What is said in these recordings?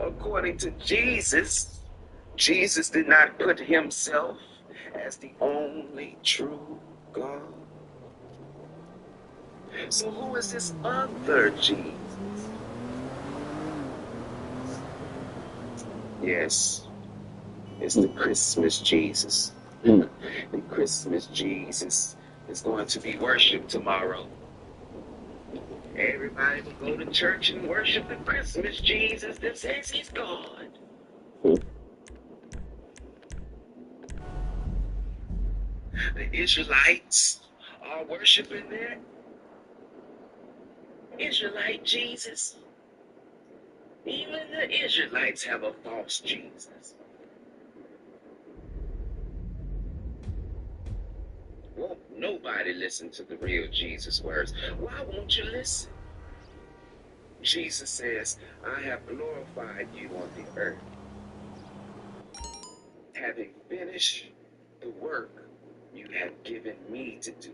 According to Jesus, Jesus did not put himself as the only true God. So who is this other Jesus? Yes, it's the Christmas Jesus. The Christmas Jesus is going to be worshipped tomorrow. Everybody will go to church and worship the Christmas Jesus that says he's God. The Israelites are worshiping their Israelite Jesus. Even the Israelites have a false Jesus. Won't nobody listen to the real Jesus words? Why won't you listen? Jesus says, I have glorified you on the earth, having finished the work you have given me to do.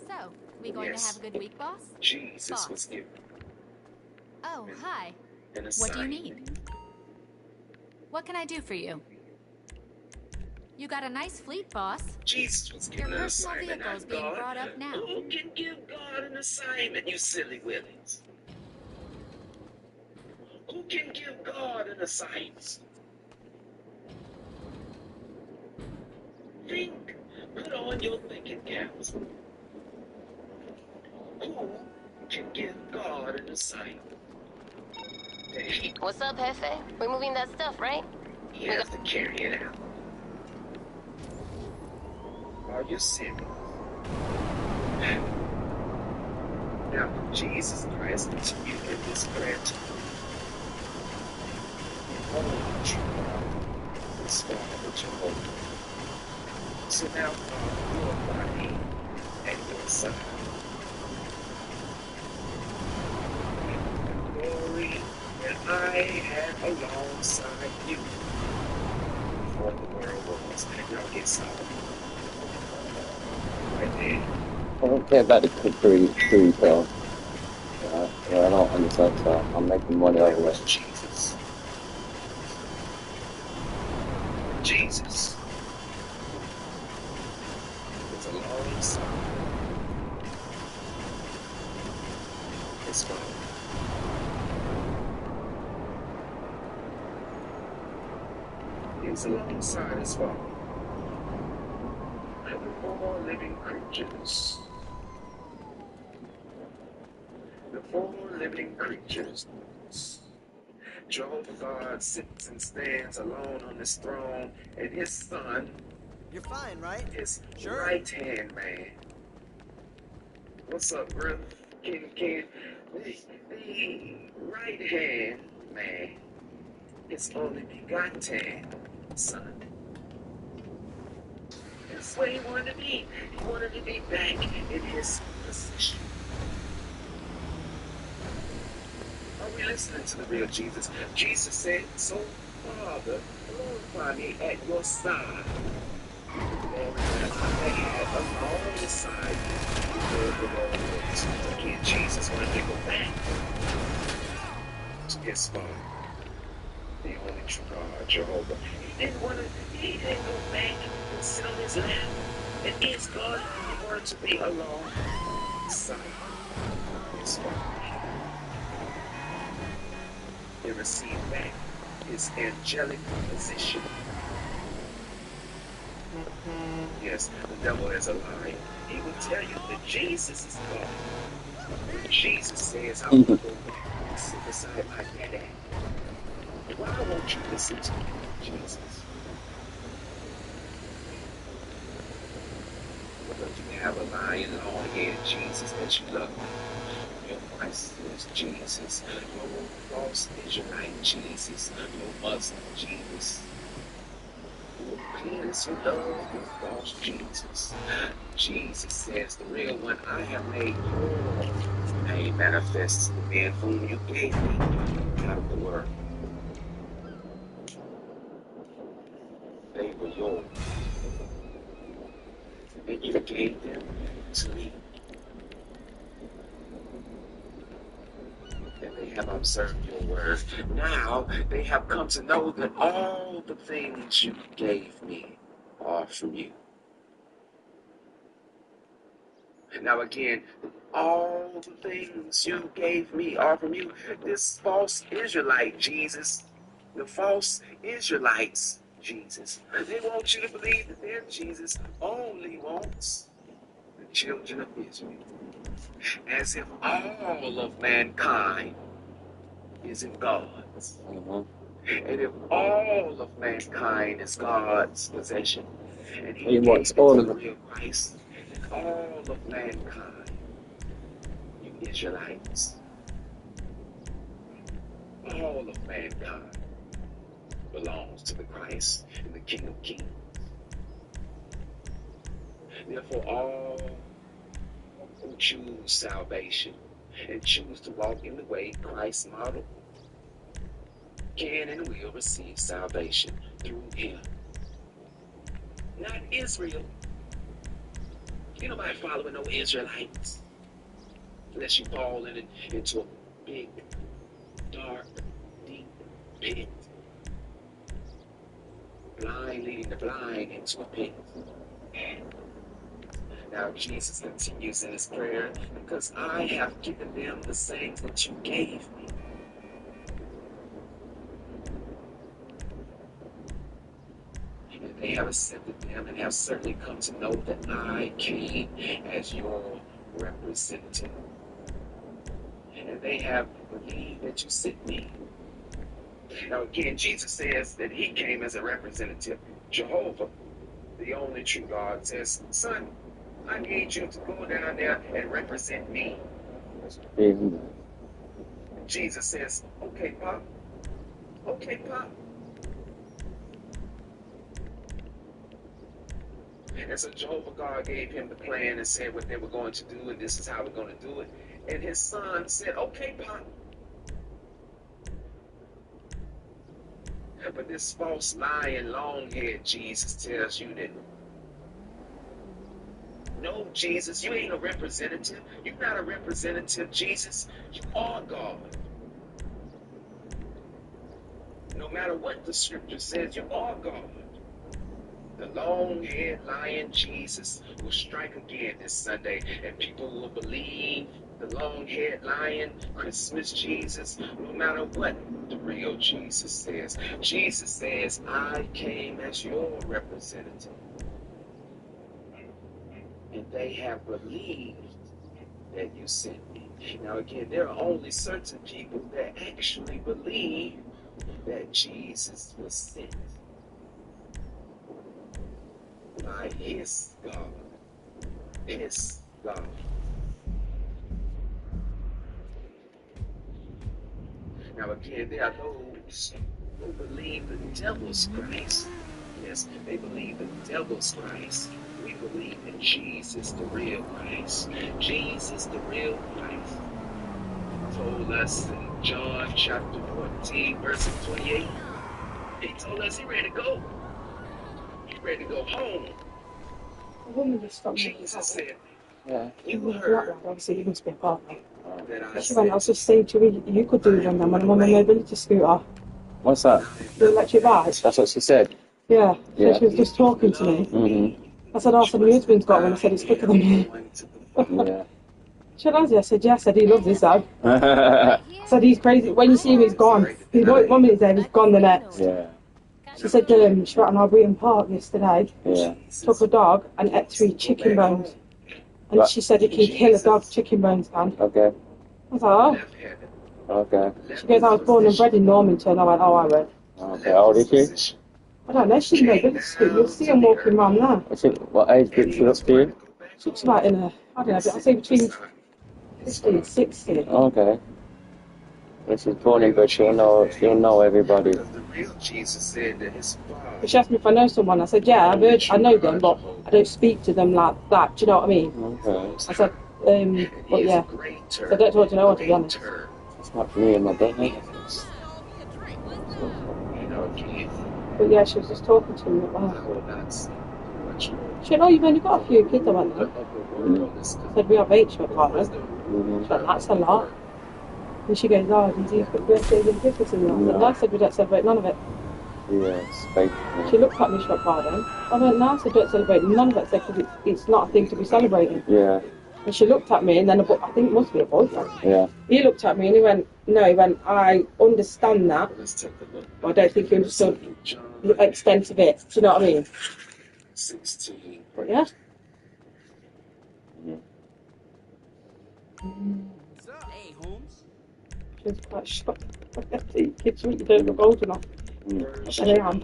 So, we going to have a good week, boss? Jesus was given. Oh, hi. An What do you assignment. need? What can I do for you? You got a nice fleet, boss. Jesus was given an assignment. Your personal vehicle's being brought up now. Who can give God an assignment, you silly willies? Who can give God an assignment? Think. Put on your thinking caps. Who can give God an assignment? What's up, Jefe? We're moving that stuff, right? He has to carry it out. Are you serious? Now, Jesus Christ to you in this prayer to only true God is Father Jehovah. So now, glorify me at your side. The glory that I had alongside you before the world was. Now get solid. Right there. I don't care about the three pill. I don't understand, so I'm making money That over was it. Jesus. Jesus. It's a long song. It's fun. It's alongside his father. And the four living creatures. The four living creatures. Jehovah God sits and stands alone on his throne, and his son, you're fine, right? His Sure. right-hand man. What's up, bro? The right-hand man, his only begotten son. That's where he wanted to be. He wanted to be back in his position. Are we listening to the real Jesus? Jesus said, so Father, glorify me at your side. Glory that I had alongside before the world was. Again, Jesus wanted to go back to his Father, the only true God, Jehovah. He didn't go back and sit on his lap and is God. He wanted to be alongside his Father. He received back his angelic position. Yes, the devil is a liar. He will tell you that Jesus is God. Jesus says, I will go back and sit beside my daddy. Why won't you listen to Jesus? Because you have a lying, long-haired Jesus that you love. Your Christless Jesus. Your false Israelite Jesus. Your Muslim Jesus. Please, you love your false Jesus. Jesus says, the real one I have made yours. I manifest the man whom you gave me out of the world. They were yours. And you gave them to me. And they observe your word. Now they have come to know that all the things you gave me are from you. Now again, all the things you gave me are from you. This false Israelite Jesus, the false Israelites Jesus, they want you to believe that their Jesus only wants the children of Israel, as if all of mankind isn't God's. And if all of mankind is God's possession, and He wants gave all it of to them. real Christ, all of mankind, you Israelites, all of mankind belongs to the Christ and the King of Kings. Therefore, all who choose salvation and choose to walk in the way Christ modeled can and will receive salvation through Him. Not Israel. Ain't nobody following no Israelites unless you fall into a big, dark, deep pit. Blind leading the blind into a pit. Now Jesus continues in his prayer, because I have given them the same that you gave me. And they have accepted them and have certainly come to know that I came as your representative. And they have believed that you sent me. Now again, Jesus says that he came as a representative. Jehovah, the only true God, says, son, I need you to go down there and represent me. Jesus says, okay, Pop. Okay, Pop. And so Jehovah God gave him the plan and said what they were going to do, and this is how we're going to do it. And his son said, okay, Pop. But this false, lying, long-haired Jesus tells you that, no, Jesus, you ain't a representative. You're not a representative, Jesus. You are God. No matter what the scripture says, you are God. The long-haired lying Jesus will strike again this Sunday, and people will believe the long-haired lying Christmas Jesus, no matter what the real Jesus says. Jesus says, I came as your representative. And they have believed that you sent me. Now again, there are only certain people that actually believe that Jesus was sent by his God. His God. Now again, there are those who believe the devil's Christ. Yes, they believe the devil's Christ. We believe in Jesus, the real Christ. Jesus, the real Christ, told us in John chapter 14, verse 28. He told us he ready to go. He ready to go home. A woman just stopped me. Jesus said, Yeah. you heard Obviously, you must be a partner. that I She went, I was said, just saying to you could do them then when I'm on a mobility scooter. What's that? The electric bike. That's what she said. Yeah. Yeah. So she was just talking to me. Mm-hmm. I said, oh, I said, my husband's got one. I said, it's quicker than me. Yeah. She has it. I said, yeah. I said, he loves this dad. Yeah. I said, he's crazy. When you see him, he's gone. He's 1 minute there, he's gone the next. She said, she went on Arboretum Park yesterday, Yeah. took a dog and ate 3 chicken bones. And she said it can kill a dog, chicken bones can. Okay. I was like, oh. Okay. She goes, I was born and bred in Normanton. I went, oh, I read. Okay. How old is she? I don't know, she's no good school. You'll see him walking around now. What age group she up to? She's like in a, I don't know, I'd say between 50 and 60. Okay. When she's born in, but she'll know everybody. But she asked me if I know someone. I said, yeah, I know them, but I don't speak to them like that. Do you know what I mean? Okay. I said, but yeah. So I don't want to know her, to be honest. It's not me and my brother. But yeah, she was just talking to me about She said, oh, you've only got a few kids. I went, no. I said, we have 8. She went, 5. She went, that's a lot. And she goes, oh, do you put birthdays and Christmas in there? No. I said, we don't celebrate none of it. Yeah, it's fake. She looked at me, she went, pardon? I went, no, I said, don't celebrate none of it, because it's not a thing to be celebrating. Yeah. And she looked at me, and then I think it must be a boyfriend. Yeah. He looked at me and he went, no, he went, I understand that, but I don't think he understood the extent of it. Do you know what I mean? 16. But yeah. Hey, Holmes. She was quite shocked. Kids, you don't look old enough. And I am.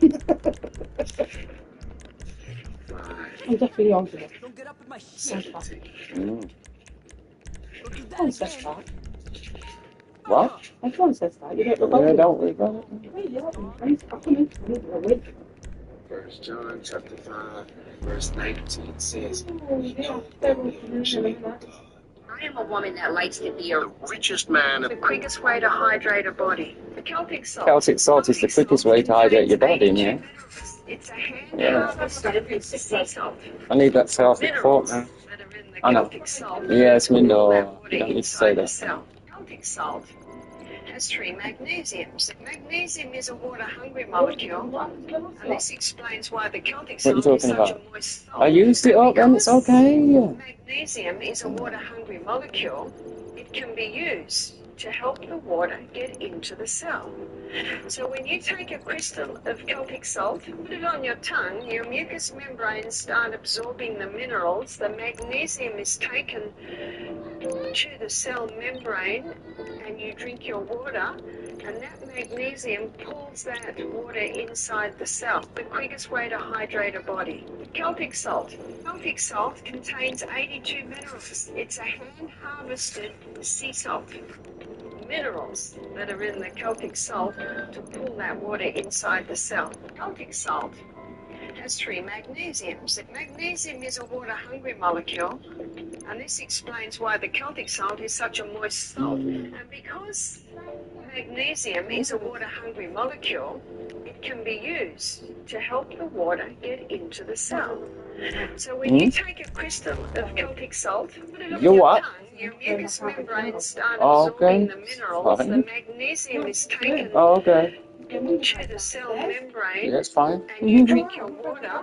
I'm definitely old enough. Don't get up in my shit. Mm. Everyone says that. What? Everyone says that. You don't look old Yeah, enough. don't worry about it. First John chapter 5, verse 19 says, Oh, "We yeah, know they that will we are children of God." I am a woman that likes to be The richest man the of quickest way to hydrate a body. The Celtic salt. Celtic salt is the quickest way to hydrate your body, yeah? It's a hand Yeah. harvested sea salt. I need that Celtic port now. That are in the I know. Celtic salt. Yes, we know. That water You don't need to say inside the that. cell. Celtic salt has 3 magnesiums. Magnesium is a water-hungry molecule, and this explains why the Celtic What are you salt is talking such about? a moist salt. I used it up and it's okay. Magnesium is a water-hungry molecule. It can be used to help the water get into the cell. So when you take a crystal of Celtic salt, put it on your tongue, your mucous membranes start absorbing the minerals. The magnesium is taken to the cell membrane, and you drink your water, and that magnesium pulls that water inside the cell. The quickest way to hydrate a body. Celtic salt. Celtic salt contains 82 minerals. It's a hand-harvested sea salt. Minerals that are in the Celtic salt to pull that water inside the cell. Celtic salt has 3 magnesiums. Magnesium is a water-hungry molecule, and this explains why the Celtic salt is such a moist salt. And because magnesium is a water-hungry molecule, it can be used to help the water get into the cell. So when you take a crystal of Celtic salt, put it on You your what? tongue, your mucous membranes start Okay. absorbing the minerals. Fine. The magnesium is taken Okay. to the cell membrane, That's fine. and you drink your water,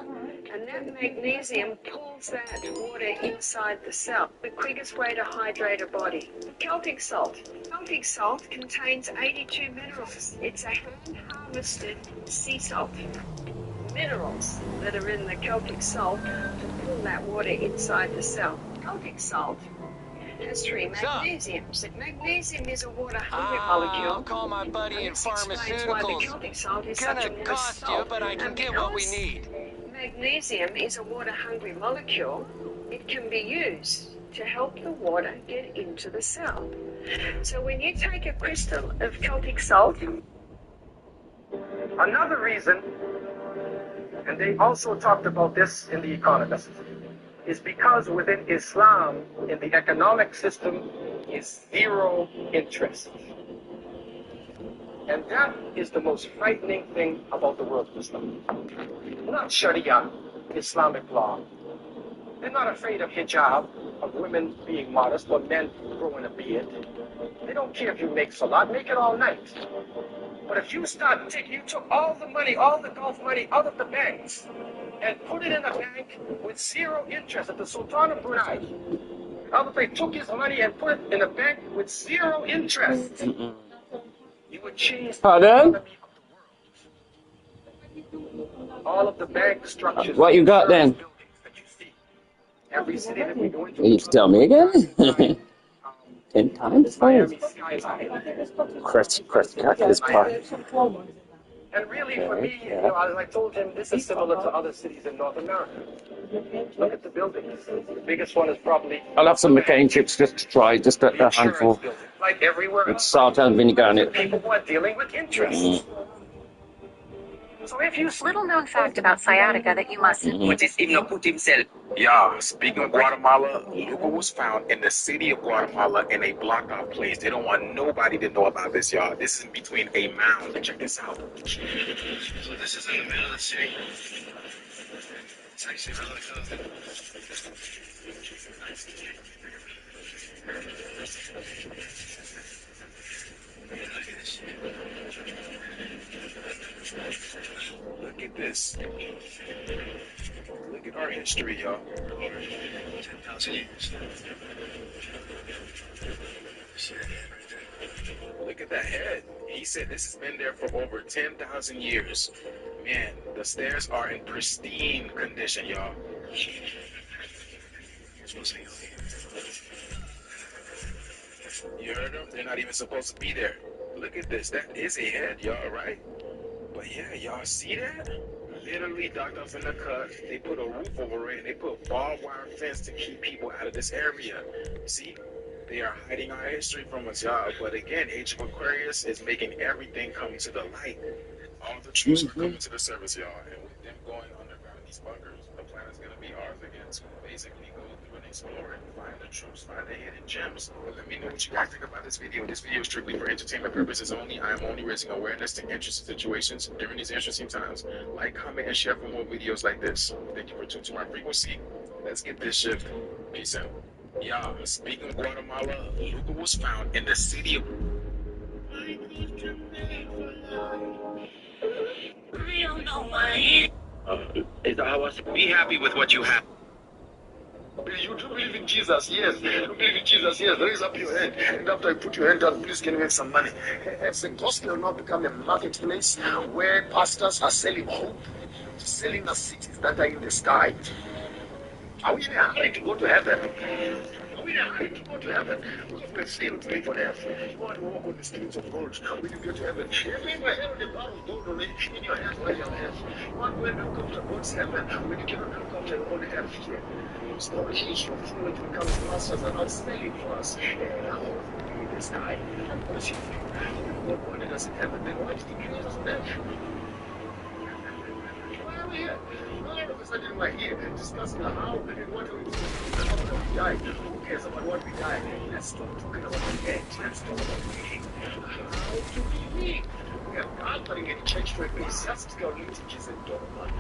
and that magnesium pulls that water inside the cell. The quickest way to hydrate a body. Celtic salt. Celtic salt contains 82 minerals. It's a hand-harvested sea salt. Minerals that are in the Celtic salt to pull that water inside the cell. Celtic salt has 3 magnesiums. Magnesium is a water-hungry molecule. I'll call my buddy in This explains why the pharmaceuticals. Celtic salt is such a Gonna moist cost you, salt. but I can And get what we because need. Magnesium is a water-hungry molecule. It can be used to help the water get into the cell. So when you take a crystal of Celtic salt, Another reason, and they also talked about this in The Economist, is because within Islam, in the economic system, is zero interest. And that is the most frightening thing about the world of Islam. Not Sharia, Islamic law. They're not afraid of hijab, of women being modest, or men growing a beard. They don't care if you make salat, make it all night. But if you you took all the money, all the Gulf money out of the banks and put it in a bank with zero interest at the Sultan of Brunei. They took his money and put it in a bank with zero interest. You would change the Pardon? economy of the world. All of the bank structures. What you got then? That you see. Every city that we go into. You tell me again? 10 times? Miami skyline. Chris is part. And really, for me, as I told him, this is similar to other cities in North America. Look at the buildings. The biggest one is probably... I'll have some McCain chips just to try, just a handful. Like everywhere With salt and vinegar in it. People who are dealing with interest. So if you... little known fact about sciatica that you must But this even put himself. Yeah, speaking of Guatemala, look what was found in the city of Guatemala in a blocked off place. They don't want nobody to know about this, y'all. This is in between a mound. Check this out. So this is in the middle of the city. It's actually really cool. this. Look at our history, y'all. 10,000 years. See that head right there? Look at that head. He said this has been there for over 10,000 years. Man, the stairs are in pristine condition, y'all. You're supposed to be over here. You heard them? They're not even supposed to be there. Look at this. That is a head, y'all, right? But yeah, y'all see that? Literally dug up in the cut. They put a roof over it and they put barbed wire fence to keep people out of this area. See? They are hiding our history from us, y'all. But again, Age of Aquarius is making everything come to the light. All the truths are coming to the surface, y'all. And with them going underground in these bunkers, the planet's going to be ours again to basically go through and explore and find the truths, find the hidden gems. But let me know what you guys think about this video. This video is strictly for entertainment purposes only. I am only raising awareness to interesting situations during these interesting times. Like, comment, and share for more videos like this. Thank you for tuning to my frequency. Let's get this shift. Peace out. Yeah, speaking of Guatemala, Luca was found in the city of... Be happy with what you have. You do believe in Jesus, yes. You believe in Jesus, yes. Raise up your hand. And after I put your hand down, please can you make some money? Has the gospel not become a marketplace where pastors are selling hope, selling us cities that are in the sky? Are we in a hurry to go to heaven? Are we in a hurry to go to heaven? Because we're still to live on earth. You want to walk on the streets of gold when you get to heaven. You never held a bar of gold already in your hand while you're on earth. You want to look after God's heaven when you cannot look after your own earth here. It's not easy for fluid to become masters are not selling for us. How in the sky? Of course you think God wanted us in heaven. Then why did he create us on earth? Why are we here? All of a sudden we're here discussing how and what we do after we die. Who cares about what we die? Let's stop talking about the end. Let's talk about thinking. How do we live? We are gathering in church for ecclesiastical liturgies and dogma.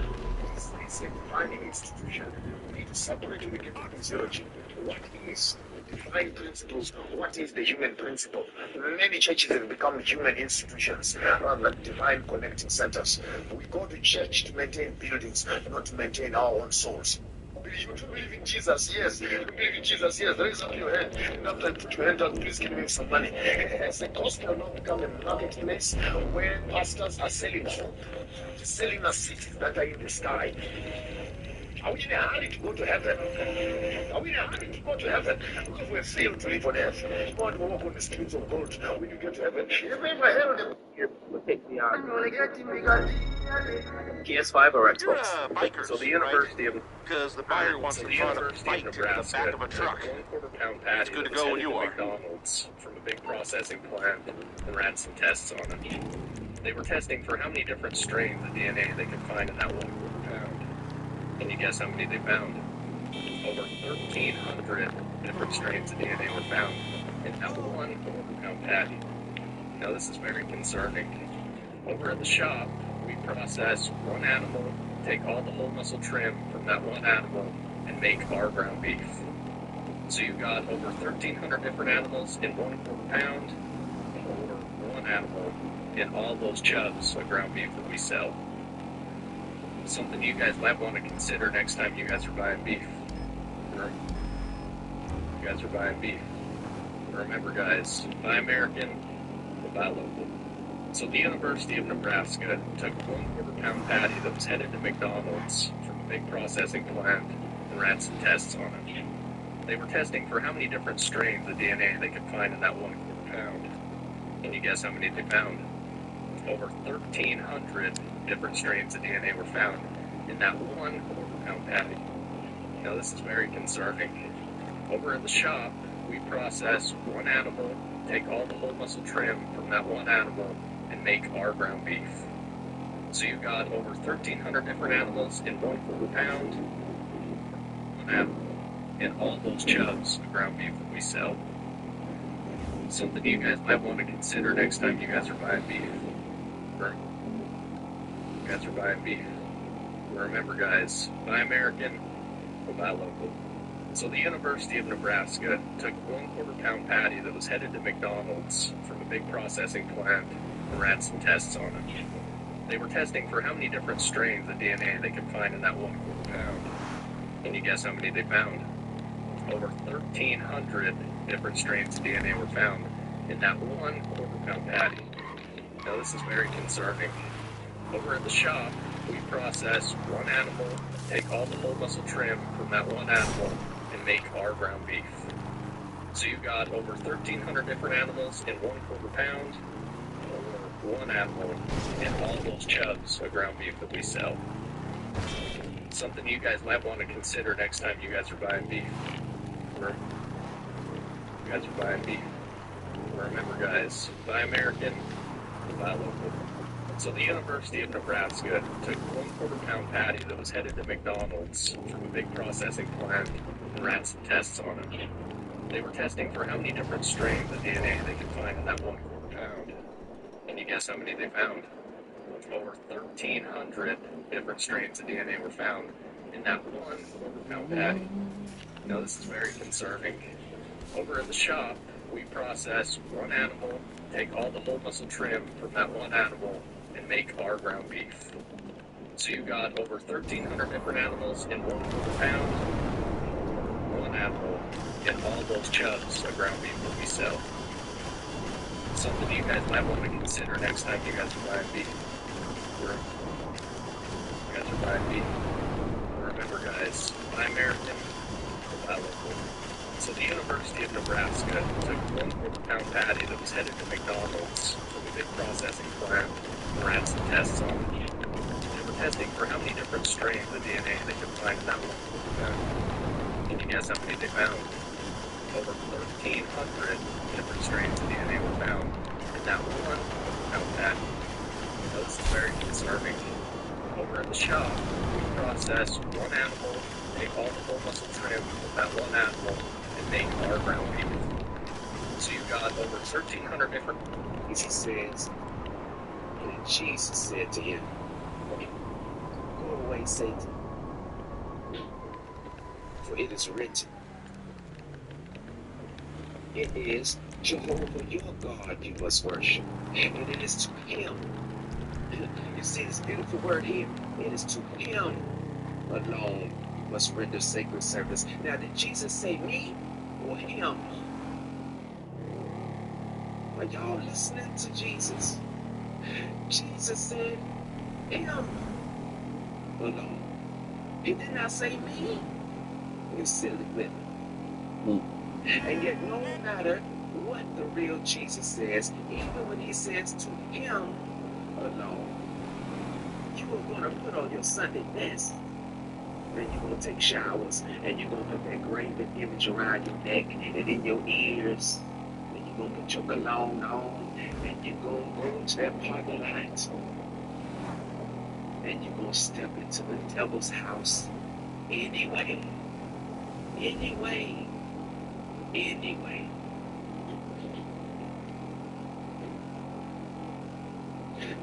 It's a defining institution. We need to separate and make a physiology. What is divine principles? What is the human principle? Many churches have become human institutions rather than divine connecting centers. We go to church to maintain buildings, not to maintain our own souls. You do believe in Jesus, yes. You believe in Jesus, yes. Raise up your hand. And after I put your hand down, please can you make some money? Has the gospel not become a marketplace where pastors are selling hope, selling us cities that are in the sky? Are we in a hurry to go to heaven? Are we in a hurry to go to heaven? Because we're still to live on earth. You want to walk on the streets of gold when you get to heaven. You remember Herod? Here, we'll take the Gta5 are experts. So the University of Because the buyer wants to run a fight into the back of a truck. It's good to go when you are. McDonald's from a big processing plant and ran some tests on it. They were testing for how many different strains of DNA they could find in that 1 pound. Can you guess how many they found? Over 1,300 different strains of DNA were found in that 1 pound patty. Now this is very concerning. Over at the shop, we process one animal, take all the whole muscle trim from that one animal, and make our ground beef. So you've got over 1,300 different animals in 1 pound, or one animal in all those chubs of ground beef that we sell. Something you guys might want to consider next time you guys are buying beef. You guys are buying beef. Remember guys, buy American, but buy local. So the University of Nebraska took 1 pound patty that was headed to McDonald's from a big processing plant and ran some tests on it. They were testing for how many different strains of DNA they could find in that 1 pound. Can you guess how many they found? Over 1,300 different strains of DNA were found in that 1 pound patty. Now this is very concerning. Over in the shop, we process one animal, take all the whole muscle trim from that one animal, and make our ground beef. So you've got over 1,300 different animals in 1 pound, one animal, in all those chubs of ground beef that we sell. Something you guys might want to consider next time you guys are buying beef. You guys are buying beef. Remember guys, buy American, but buy local. So the University of Nebraska took 1 pound patty that was headed to McDonald's from a big processing plant and ran some tests on it. They were testing for how many different strains of DNA they could find in that 1/4 pound. Can you guess how many they found? Over 1,300 different strains of DNA were found in that 1/4 pound patty. Now this is very concerning. Over at the shop, we process one animal, take all the whole muscle trim from that one animal, and make our ground beef. So you got over 1,300 different animals in 1/4 pound, or one animal in all those chubs of ground beef that we sell. Something you guys might want to consider next time you guys are buying beef. Remember guys, buy American, buy local. So the University of Nebraska took 1/4 pound patty that was headed to McDonald's from a big processing plant and ran some tests on it. They were testing for how many different strains of DNA they could find in that 1/4 pound. Can you guess how many they found? Over 1,300 different strains of DNA were found in that 1/4 pound patty. Now this is very concerning. Over at the shop, we process one animal, take all the whole muscle trim from that one animal, and make our ground beef. So you got over 1,300 different animals in 1/4 pound, one animal in all those chubs of ground beef that we sell. Something you guys might want to consider next time you guys are buying beef. Remember guys, buy American, buy local. So the University of Nebraska took 1/4 pound patty that was headed to McDonald's from a big processing plant and ran some tests on it. They were testing for how many different strains of DNA they could find in that 1/4 pound. Can you guess how many they found? Over 1,300 different strains of DNA were found in that 1/4 pound patty. Now this is very concerning. Over at the shop, we process one animal, take all the whole muscle trim from that one animal, and make our ground beef. So you got over 1,300 different. Jesus says, and Jesus said to him, "Go away, Satan, for it is written, it is Jehovah your God you must worship, and it is to him." You see this beautiful word here? It is to him alone you must render sacred service. Now, did Jesus say me or him? Are y'all listening to Jesus? Jesus said him alone. He did not say me. You silly women. And yet, no matter what the real Jesus says, even when he says to him alone, you are going to put on your Sunday best, and you're going to take showers, and you're going to put that graven image around your neck and in your ears, and you're going to put your cologne on, and you're going to go to that parking lot, and you're going to step into the devil's house anyway.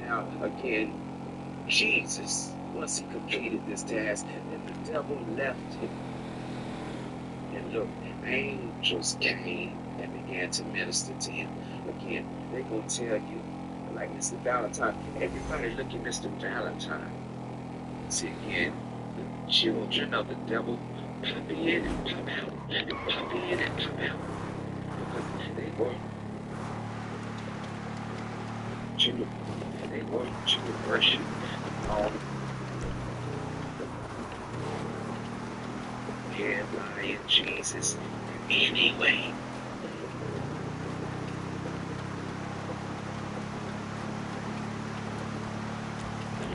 Now, again, Jesus, once he completed this task, and the devil left him. And look, angels came and began to minister to him. Again, they're going to tell you, like Mr. Valentine, everybody look at Mr. Valentine. See, again, the children of the devil pop in and pop out, and pop in and pop out. Because they want you to worship all and lying Jesus anyway.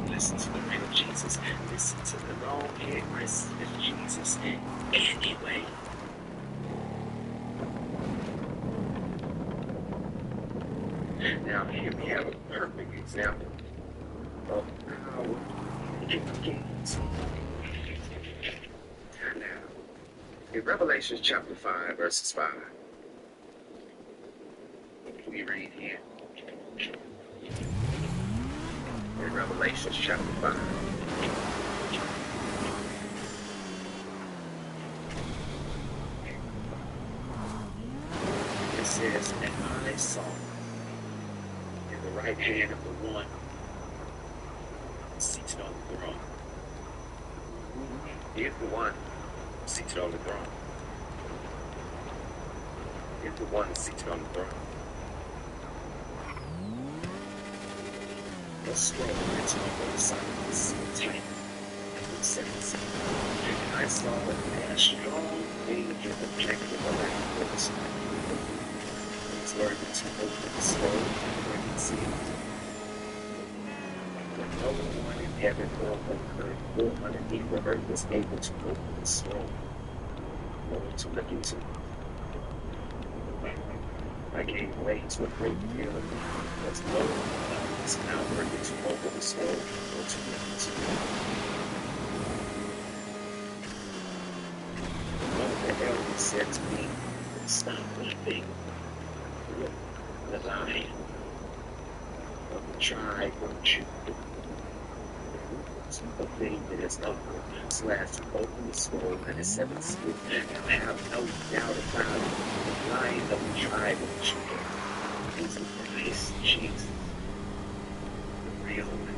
Listen to the real Jesus. Listen to the long-haired restless Jesus anyway. Now here we have a perfect example of how it begins. Now, in Revelation chapter 5, verses 5, we read here. In Revelation chapter 5, it says, "And I saw in the right hand of the one seated on the throne. Here's the one seated on the throne. Here's the one seated on the throne. A scroll written on both sides, tight, and 17. And I saw a strong angel projected around with us. He's learned to open the scroll and see it. But no one in heaven or on earth or underneath the earth was able to open the scroll or to look into it. I gave way to a great fear of me, because no one is now worthy to open the scroll or to look into it. One of the elders said to me, "Stop weeping. Look, the Lion of the tribe of Judah, the thing that is upward, so as to open the scroll and the seven seals. Now have no doubt about it. The Lion of the tribe of Judah is the Christ Jesus, the real one,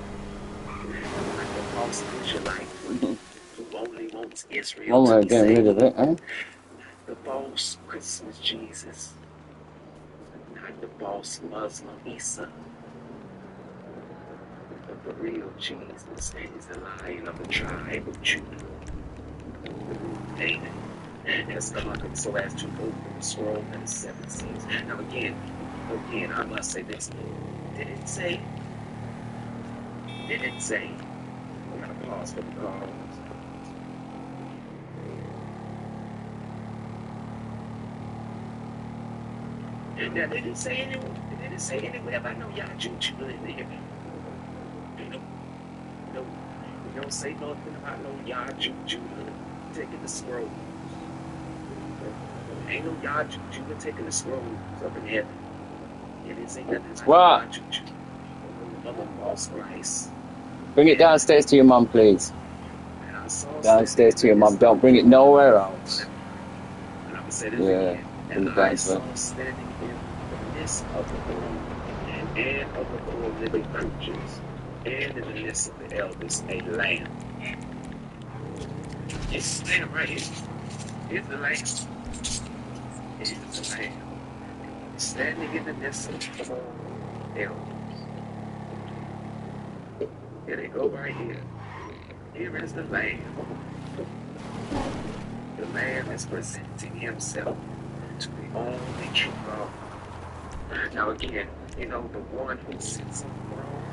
like the false Israelite who only wants Israel to be getting rid of saved. it, eh? The false Christmas Jesus, not the false Muslim Isa. But the real Jesus is the Lion of the tribe of Judah. David has conquered so as to open the scroll and the seven seals. Now again, I must say this. Did it say? I'm going to pause for the call. Now, did it say anywhere about no y'all Juju in there? No, it don't say nothing about no y'all Juju taking the scroll. Ain't no y'all Juju taking the scroll up in heaven. It didn't say nothing about What? y'all Juju. Another false Christ. Bring it downstairs to your mum, please. Downstairs to your mum. Don't bring it nowhere else. And I'm gonna say this Yeah. again. And I saw standing in the midst of the throne and of the four living creatures and in the midst of the elders a lamb. It's lamb right here. Here's the lamb. Here's the lamb. Standing in the midst of the four elders. Here they go right here. Here is the lamb. The lamb is presenting himself to the only true God. Now again, the one who sits on the throne.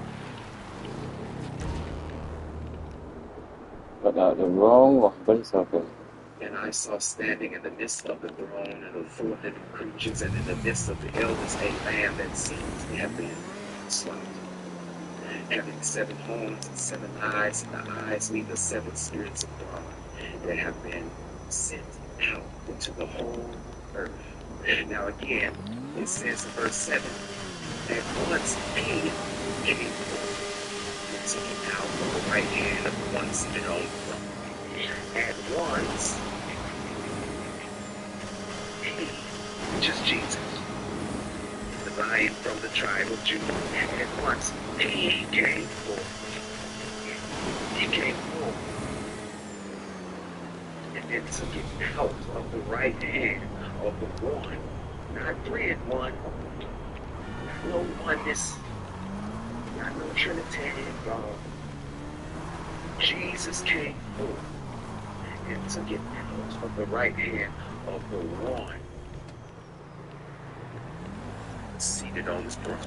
But the wrong one, but it's okay. And I saw standing in the midst of the throne and of the four living creatures and in the midst of the elders a lamb that seemed to have been slaughtered, having 7 horns and 7 eyes, and the eyes mean the 7 spirits of God that have been sent out into the whole earth. Now again, it says in verse 7, at once he came forth and took him out from the right hand of the one seated on the throne. At once, he, which is Jesus, the Lion from the tribe of Judah, at once he came forth. He came forth and then took him out of the right hand of the one, not 3 in 1, not no oneness, not no Trinitarian God. Jesus came forth and took it out of the right hand of the one seated on his throne.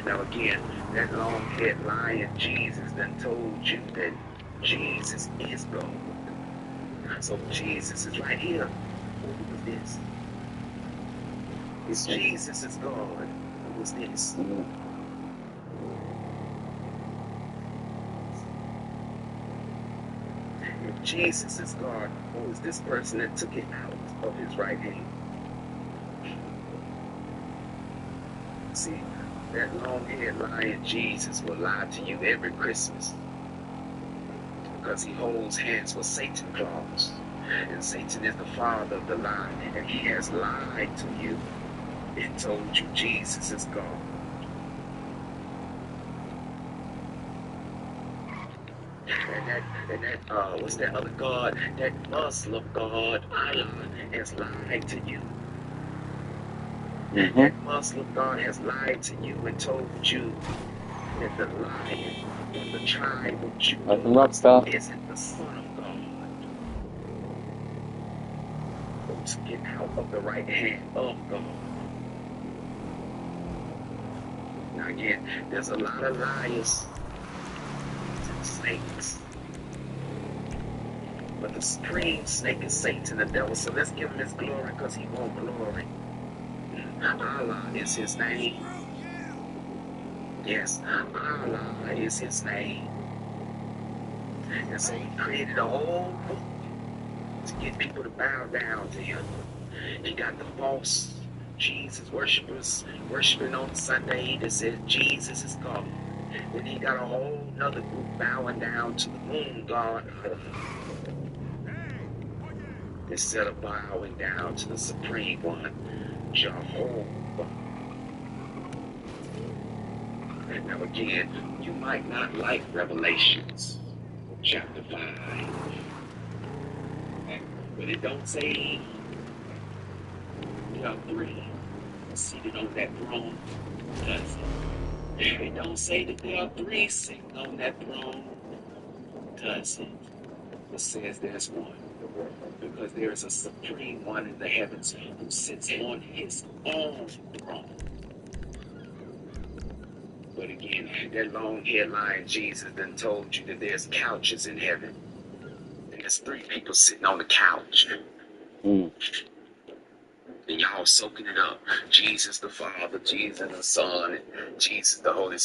Now again, that long-haired lion Jesus done told you that Jesus is God. So Jesus is right here. Who is this? It's Jesus is God. Who is this? If Jesus is God, who is this person that took it out of his right hand? See, that long-haired lion Jesus will lie to you every Christmas because he holds hands with Satan claws. And Satan is the father of the lie, and he has lied to you and told you Jesus is God. What's that other God? That Muslim God, Allah, has lied to you. That Muslim God has lied to you and told you that the lion from the tribe of Judah isn't the Son of God. Folks, get out of the right hand of God. Now again, there's a lot of liars and snakes. But the supreme snake is Satan, the devil. So let's give him his glory because he wants glory. Allah is his name. Yes, Allah is his name. And so he created a whole book to get people to bow down to him. He got the false Jesus worshippers worshiping on Sunday that says Jesus is God. Then he got a whole nother group bowing down to the moon god instead of bowing down to the supreme one, Jehovah. Now again, you might not like Revelations chapter 5, but it don't say there are three seated on that throne, does it? It don't say that there are three sitting on that throne, does it? It says there's one, because there is a supreme one in the heavens who sits on his own throne. But again, that long-haired lion Jesus done told you that there's couches in heaven. And there's three people sitting on the couch. And y'all soaking it up. Jesus the Father, Jesus the Son, and Jesus the Holy Spirit.